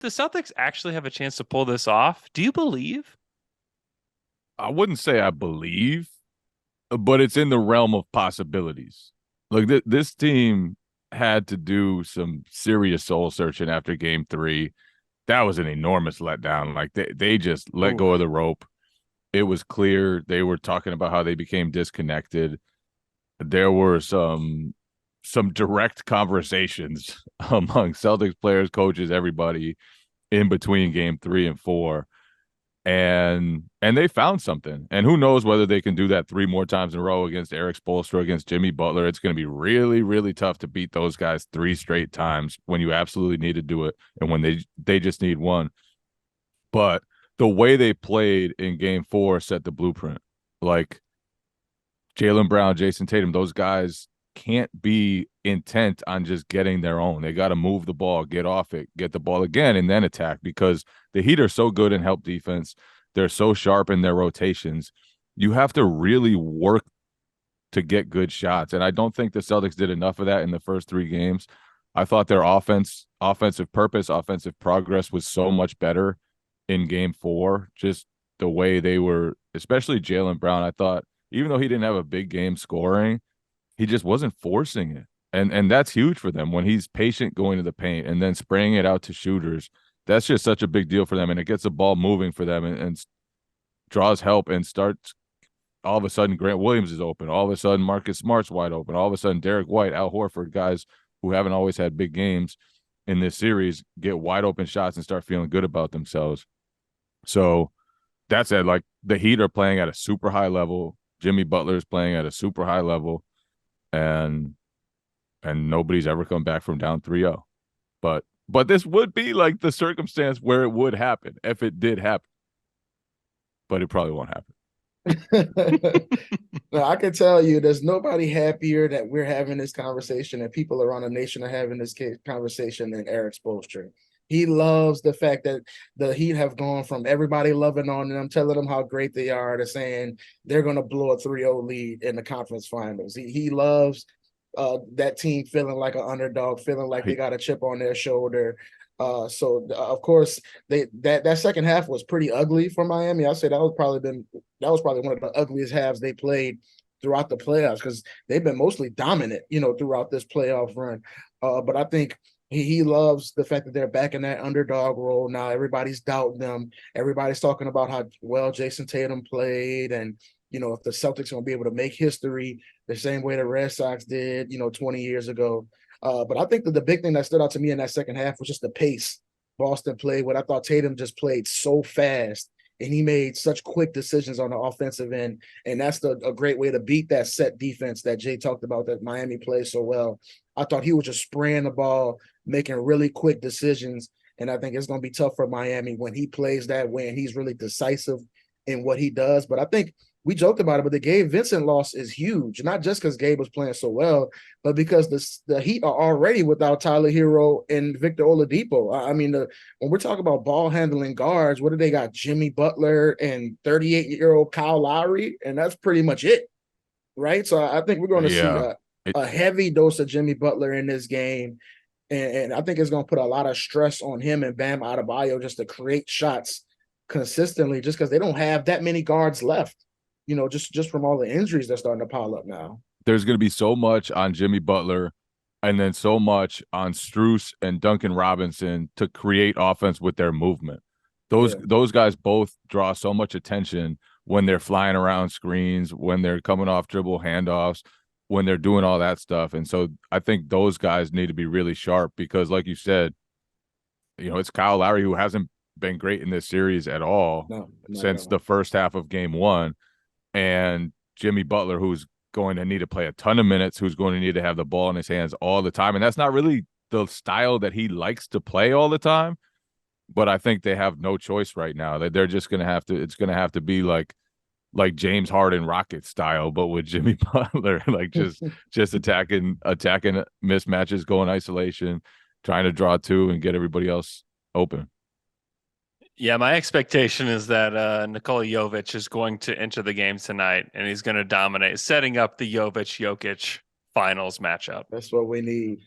the Celtics actually have a chance to pull this off? Do you believe? I wouldn't say I believe, but it's in the realm of possibilities. Like this team had to do some serious soul searching after game 3. That was an enormous letdown. Like they just let Ooh. go of the rope. It was clear they were talking about how they became disconnected. There were some direct conversations among Celtics players, coaches, everybody in between game 3 and 4, and they found something. And who knows whether they can do that 3 more times in a row against Eric Spoelstra, against Jimmy Butler. It's going to be really, really tough to beat those guys 3 straight times when you absolutely need to do it and when they just need one. But the way they played in game 4 set the blueprint. Like Jaylen Brown, Jason Tatum, those guys can't be intent on just getting their own. They got to move the ball, get off it, get the ball again, and then attack, because the Heat are so good in help defense. They're so sharp in their rotations. You have to really work to get good shots. And I don't think the Celtics did enough of that in the first 3 games. I thought their offensive purpose, offensive progress was so much better in game 4. Just the way they were, especially Jaylen Brown, I thought, even though he didn't have a big game scoring, he just wasn't forcing it. And that's huge for them when he's patient going to the paint and then spraying it out to shooters. That's just such a big deal for them. And it gets the ball moving for them and draws help and starts. All of a sudden, Grant Williams is open. All of a sudden, Marcus Smart's wide open. All of a sudden, Derek White, Al Horford, guys who haven't always had big games in this series, get wide open shots and start feeling good about themselves. So that's it. Like the Heat are playing at a super high level. Jimmy Butler is playing at a super high level, and nobody's ever come back from down 3-0. But this would be like the circumstance where it would happen if it did happen. But it probably won't happen. No, I can tell you there's nobody happier that we're having this conversation and people around the nation are having this conversation than Eric Spoelstra. He loves the fact that the Heat have gone from everybody loving on them, telling them how great they are, to saying they're going to blow a 3-0 lead in the conference finals. He loves that team feeling like an underdog, feeling like they Right. got a chip on their shoulder. Of course that second half was pretty ugly for Miami. I say that was probably one of the ugliest halves they played throughout the playoffs, because they've been mostly dominant, throughout this playoff run. But I think he loves the fact that they're back in that underdog role now. Everybody's doubting them. Everybody's talking about how well Jason Tatum played, and if the Celtics are going to be able to make history the same way the Red Sox did, 20 years ago. But I think that the big thing that stood out to me in that second half was just the pace Boston played with. I thought Tatum just played so fast and he made such quick decisions on the offensive end. And that's a great way to beat that set defense that Jay talked about that Miami plays so well. I thought he was just spraying the ball, making really quick decisions. And I think it's going to be tough for Miami when he plays that way and he's really decisive in what he does. But I think we joked about it, but the Gabe Vincent loss is huge, not just because Gabe was playing so well, but because the Heat are already without Tyler Hero and Victor Oladipo. I mean, when we're talking about ball handling guards, what do they got? Jimmy Butler and 38-year-old Kyle Lowry, and that's pretty much it, right? So I think we're going to see Yeah. It, a heavy dose of Jimmy Butler in this game, and I think it's going to put a lot of stress on him and Bam Adebayo just to create shots consistently, just because they don't have that many guards left. Just from all the injuries that's starting to pile up now. there's going to be so much on Jimmy Butler and then so much on Strus and Duncan Robinson to create offense with their movement. Those Yeah. those guys both draw so much attention when they're flying around screens, when they're coming off dribble handoffs, when they're doing all that stuff. And so I think those guys need to be really sharp because, like you said, it's Kyle Lowry who hasn't been great in this series at all No, not at since the all. first half of game 1, and Jimmy Butler, who's going to need to play a ton of minutes, who's going to need to have the ball in his hands all the time. And that's not really the style that he likes to play all the time. But I think they have no choice right now. That they're just gonna have to. It's gonna have to be like James Harden Rocket style, but with Jimmy Butler, like just attacking mismatches, going isolation, trying to draw two and get everybody else open. Yeah, my expectation is that Nikola Jovic is going to enter the game tonight and he's going to dominate, setting up the Jovic Jokic finals matchup. That's what we need.